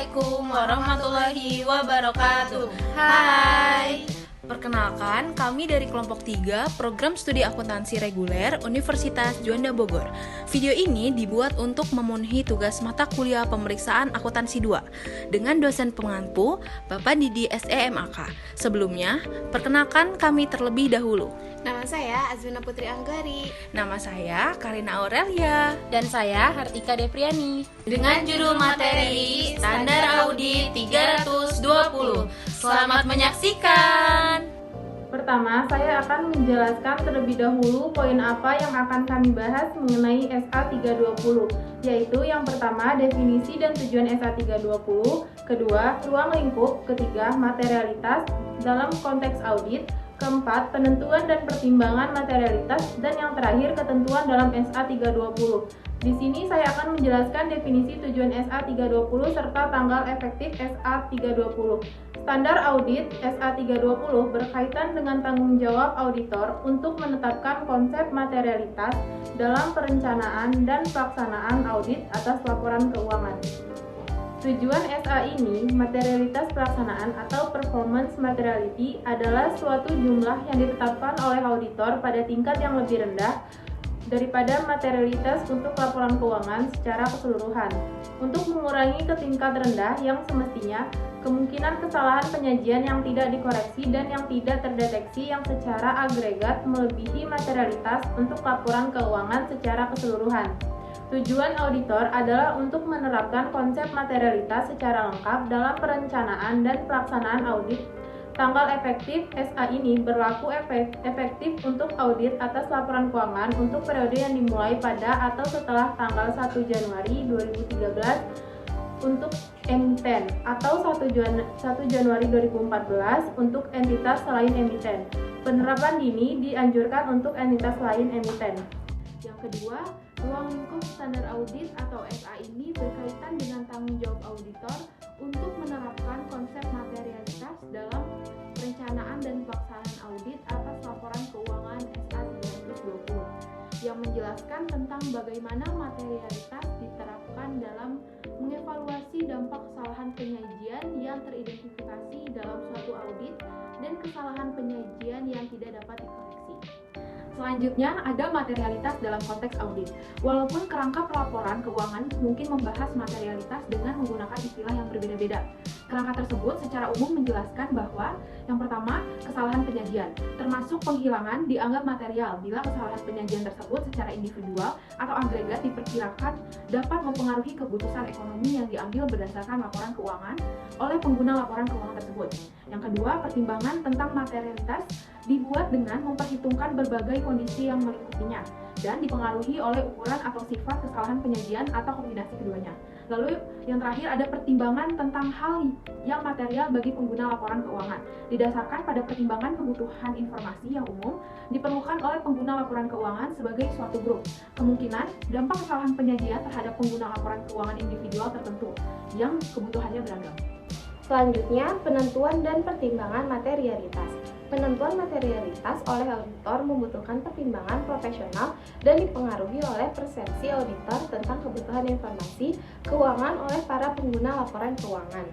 Assalamualaikum warahmatullahi wabarakatuh. Hai. Perkenalkan, kami dari kelompok 3 Program Studi Akuntansi Reguler Universitas Juanda Bogor. Video ini dibuat untuk memenuhi tugas mata kuliah pemeriksaan akuntansi 2 dengan dosen pengampu Bapak Didi SEMAK. Sebelumnya, perkenalkan kami terlebih dahulu. Nama saya Azmina Putri Anggari. Nama saya Karina Aurelia. Dan saya Hartika Depriani. Dengan judul materi Standar Audit 320. Selamat menyaksikan. Pertama, saya akan menjelaskan terlebih dahulu poin apa yang akan kami bahas mengenai SA 320, yaitu yang pertama, definisi dan tujuan SA 320, kedua, ruang lingkup, ketiga, materialitas dalam konteks audit, keempat, penentuan dan pertimbangan materialitas, dan yang terakhir, ketentuan dalam SA 320. Di sini saya akan menjelaskan definisi tujuan SA 320 serta tanggal efektif SA 320. Standar audit SA 320 berkaitan dengan tanggung jawab auditor untuk menetapkan konsep materialitas dalam perencanaan dan pelaksanaan audit atas laporan keuangan. Tujuan SA ini, materialitas pelaksanaan atau performance materiality, adalah suatu jumlah yang ditetapkan oleh auditor pada tingkat yang lebih rendah daripada materialitas untuk laporan keuangan secara keseluruhan. Untuk mengurangi ke tingkat rendah yang semestinya, kemungkinan kesalahan penyajian yang tidak dikoreksi dan yang tidak terdeteksi yang secara agregat melebihi materialitas untuk laporan keuangan secara keseluruhan. Tujuan auditor adalah untuk menerapkan konsep materialitas secara lengkap dalam perencanaan dan pelaksanaan audit. Tanggal efektif SA ini berlaku efektif untuk audit atas laporan keuangan untuk periode yang dimulai pada atau setelah tanggal 1 Januari 2013 untuk emiten atau 1 Januari 2014 untuk entitas selain emiten. Penerapan dini dianjurkan untuk entitas lain emiten. Yang kedua, ruang lingkup standar audit atau SA ini berkaitan dengan tanggung jawab auditor untuk menerapkan konsep materialitas dalam perencanaan dan pelaksanaan audit atas laporan keuangan SA 320 yang menjelaskan tentang bagaimana materialitas diterapkan dalam mengevaluasi dampak kesalahan penyajian yang teridentifikasi dalam suatu audit dan kesalahan penyajian yang tidak dapat dikoreksi. Selanjutnya, ada materialitas dalam konteks audit. Walaupun kerangka pelaporan keuangan mungkin membahas materialitas dengan menggunakan istilah yang berbeda-beda. Kerangka tersebut secara umum menjelaskan bahwa yang pertama, kesalahan penyajian, termasuk penghilangan dianggap material bila kesalahan penyajian tersebut secara individual atau agregat diperkirakan dapat mempengaruhi keputusan ekonomi yang diambil berdasarkan laporan keuangan oleh pengguna laporan keuangan tersebut. Yang kedua, pertimbangan tentang materialitas dibuat dengan memperhitungkan berbagai kondisi yang melingkupinya dan dipengaruhi oleh ukuran atau sifat kesalahan penyajian atau kombinasi keduanya. Lalu yang terakhir ada pertimbangan tentang hal yang material bagi pengguna laporan keuangan. Didasarkan pada pertimbangan kebutuhan informasi yang umum diperlukan oleh pengguna laporan keuangan sebagai suatu grup. Kemungkinan dampak kesalahan penyajian terhadap pengguna laporan keuangan individual tertentu yang kebutuhannya beragam. Selanjutnya, penentuan dan pertimbangan materialitas. Penentuan materialitas oleh auditor membutuhkan pertimbangan profesional dan dipengaruhi oleh persepsi auditor tentang kebutuhan informasi keuangan oleh para pengguna laporan keuangan.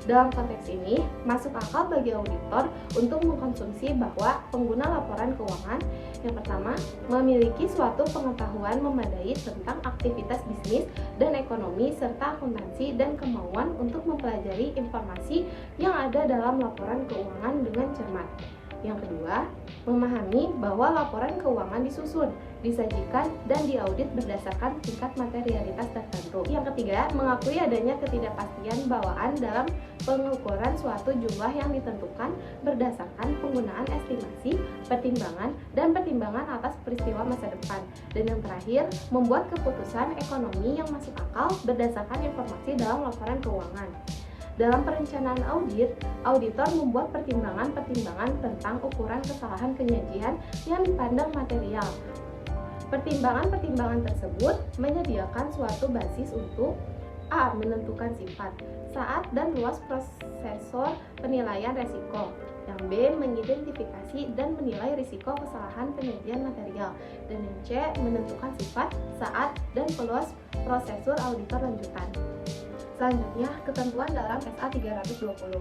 Dalam konteks ini, masuk akal bagi auditor untuk mengkonsumsi bahwa pengguna laporan keuangan yang pertama memiliki suatu pengetahuan memadai tentang aktivitas bisnis dan ekonomi serta akuntansi dan kemauan untuk mempelajari informasi yang ada dalam laporan keuangan dengan cermat. Yang kedua, memahami bahwa laporan keuangan disusun, disajikan, dan diaudit berdasarkan tingkat materialitas tertentu. Yang ketiga, mengakui adanya ketidakpastian bawaan dalam pengukuran suatu jumlah yang ditentukan berdasarkan penggunaan estimasi, pertimbangan, dan pertimbangan atas peristiwa masa depan. Dan yang terakhir, membuat keputusan ekonomi yang masuk akal berdasarkan informasi dalam laporan keuangan. Dalam perencanaan audit, auditor membuat pertimbangan-pertimbangan tentang ukuran kesalahan penyajian yang dipandang material. Pertimbangan-pertimbangan tersebut menyediakan suatu basis untuk A. Menentukan sifat, saat, dan luas prosesor penilaian resiko. Yang B. Mengidentifikasi dan menilai risiko kesalahan penyajian material. Dan yang C. Menentukan sifat, saat, dan peluas prosesor auditor lanjutan. Selanjutnya, ketentuan dalam SA 320.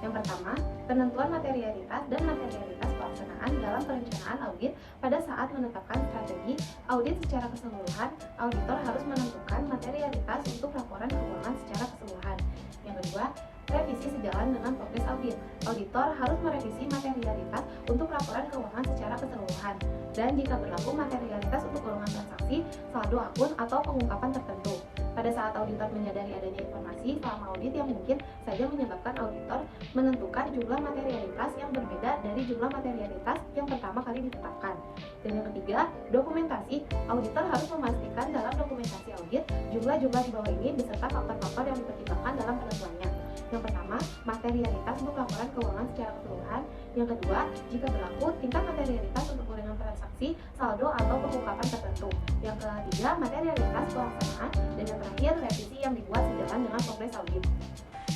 Yang pertama, penentuan materialitas dan materialitas pelaksanaan dalam perencanaan audit. Pada saat menetapkan strategi audit secara keseluruhan, auditor harus menentukan materialitas untuk laporan keuangan secara keseluruhan. Yang kedua, revisi sejalan dengan progres audit. Auditor harus merevisi materialitas untuk laporan keuangan secara keseluruhan. Dan jika berlaku materialitas untuk golongan transaksi, saldo akun, atau pengungkapan tertentu. Pada saat auditor menyadari adanya informasi selama audit yang mungkin saja menyebabkan auditor menentukan jumlah materialitas yang berbeda dari jumlah materialitas yang pertama kali ditetapkan. Dan yang ketiga, dokumentasi. Auditor harus memastikan dalam dokumentasi audit jumlah-jumlah di bawah ini beserta faktor-faktor yang dipertimbangkan dalam penentuannya. Yang pertama, materialitas untuk laporan keuangan secara keseluruhan. Yang kedua, jika berlaku tingkat materialitas untuk gorengan transaksi, saldo, atau pengungkapan tertentu. Yang ketiga, materialitas pelaksanaan. Dan yang terakhir, revisi yang dibuat sejalan dengan progres audit.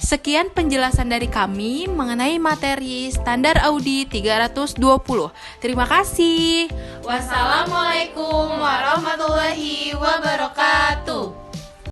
Sekian penjelasan dari kami mengenai materi standar audit 320. Terima kasih. Wassalamualaikum warahmatullahi wabarakatuh.